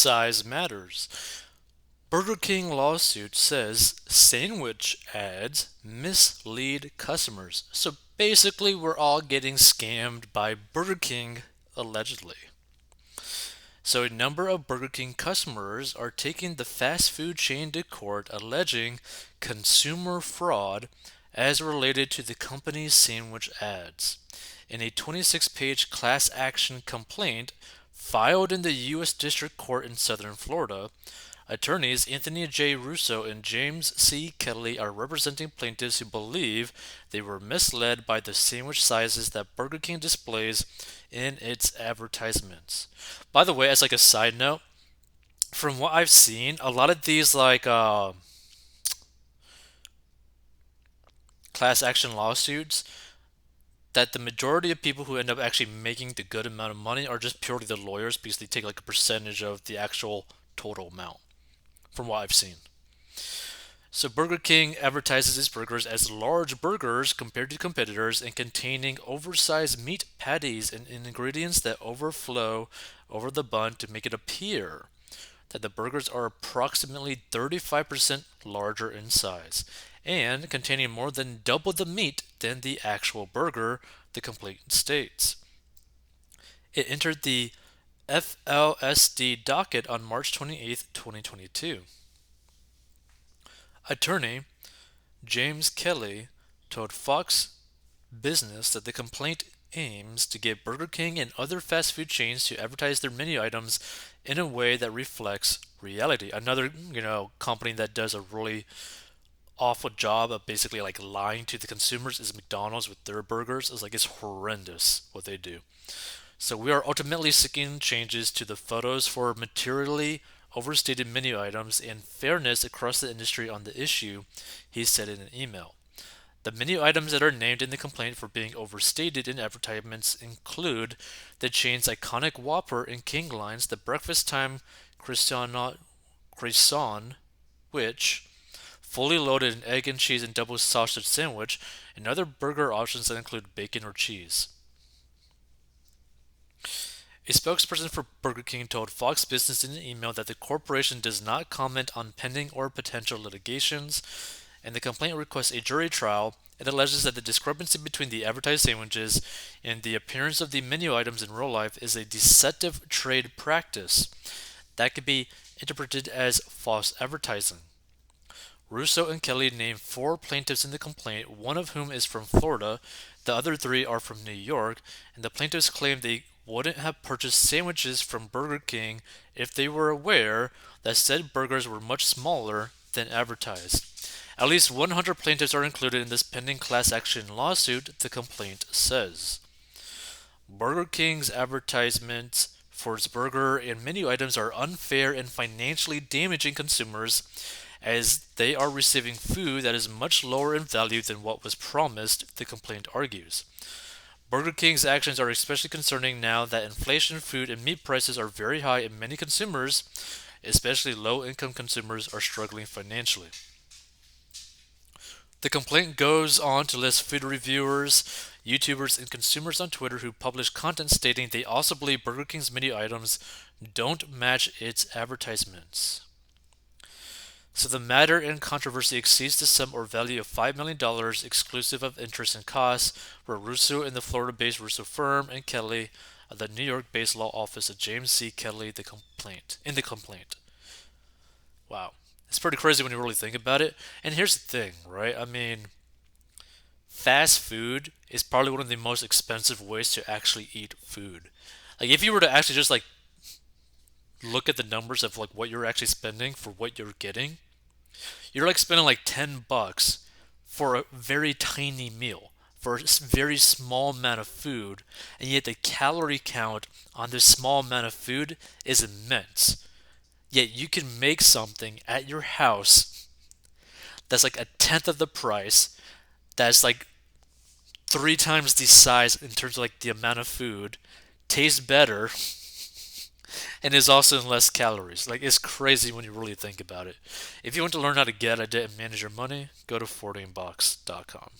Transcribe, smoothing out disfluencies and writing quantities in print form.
size matters. Burger King lawsuit says sandwich ads mislead customers. So basically, we're all getting scammed by Burger King, allegedly. So a number of Burger King customers are taking the fast food chain to court alleging consumer fraud as related to the company's sandwich ads. In a 26-page class action complaint filed in the U.S. District Court in Southern Florida, attorneys Anthony J. Russo and James C. Kelly are representing plaintiffs who believe they were misled by the sandwich sizes that Burger King displays in its advertisements. By the way, as like a side note, from what I've seen, a lot of these class action lawsuits, that the majority of people who end up actually making the good amount of money are just purely the lawyers because they take like a percentage of the actual total amount, from what I've seen. So Burger King advertises its burgers as large burgers compared to competitors and containing oversized meat patties and ingredients that overflow over the bun to make it appear that the burgers are approximately 35% larger in size and containing more than double the meat than the actual burger, the complaint states. It entered the FLSD docket on March 28, 2022. Attorney James Kelly told Fox Business that the complaint aims to get Burger King and other fast food chains to advertise their menu items in a way that reflects reality. Another, company that does a really awful job of basically like lying to the consumers is McDonald's with their burgers. It's horrendous what they do. So we are ultimately seeking changes to the photos for materially overstated menu items and fairness across the industry on the issue, he said in an email. The menu items that are named in the complaint for being overstated in advertisements include the chain's iconic Whopper and King lines, the breakfast time croissant, which fully loaded in egg and cheese and double sausage sandwich, and other burger options that include bacon or cheese. A spokesperson for Burger King told Fox Business in an email that the corporation does not comment on pending or potential litigations, and the complaint requests a jury trial. It alleges that the discrepancy between the advertised sandwiches and the appearance of the menu items in real life is a deceptive trade practice that could be interpreted as false advertising. Russo and Kelly named four plaintiffs in the complaint, one of whom is from Florida, the other three are from New York, and the plaintiffs claim they wouldn't have purchased sandwiches from Burger King if they were aware that said burgers were much smaller than advertised. At least 100 plaintiffs are included in this pending class action lawsuit, the complaint says. Burger King's advertisements for its burger and menu items are unfair and financially damaging consumers as they are receiving food that is much lower in value than what was promised, the complaint argues. Burger King's actions are especially concerning now that inflation, food, and meat prices are very high and many consumers, especially low-income consumers, are struggling financially. The complaint goes on to list food reviewers, YouTubers, and consumers on Twitter who publish content stating they also believe Burger King's menu items don't match its advertisements. So the matter in controversy exceeds the sum or value of $5 million exclusive of interest and costs, where Russo and the Florida-based Russo firm and Kelly of the New York-based law office of James C. Kelly in the complaint. Wow. It's pretty crazy when you really think about it. And here's the thing, right? I mean, fast food is probably one of the most expensive ways to actually eat food. Like if you were to actually just like look at the numbers of like what you're actually spending for what you're getting, you're like spending like $10 for a very tiny meal, for a very small amount of food, and yet the calorie count on this small amount of food is immense. Yet you can make something at your house that's like a tenth of the price, that's like three times the size in terms of like the amount of food, tastes better, and is also in less calories. Like it's crazy when you really think about it. If you want to learn how to get a debt and manage your money, go to 14box.com.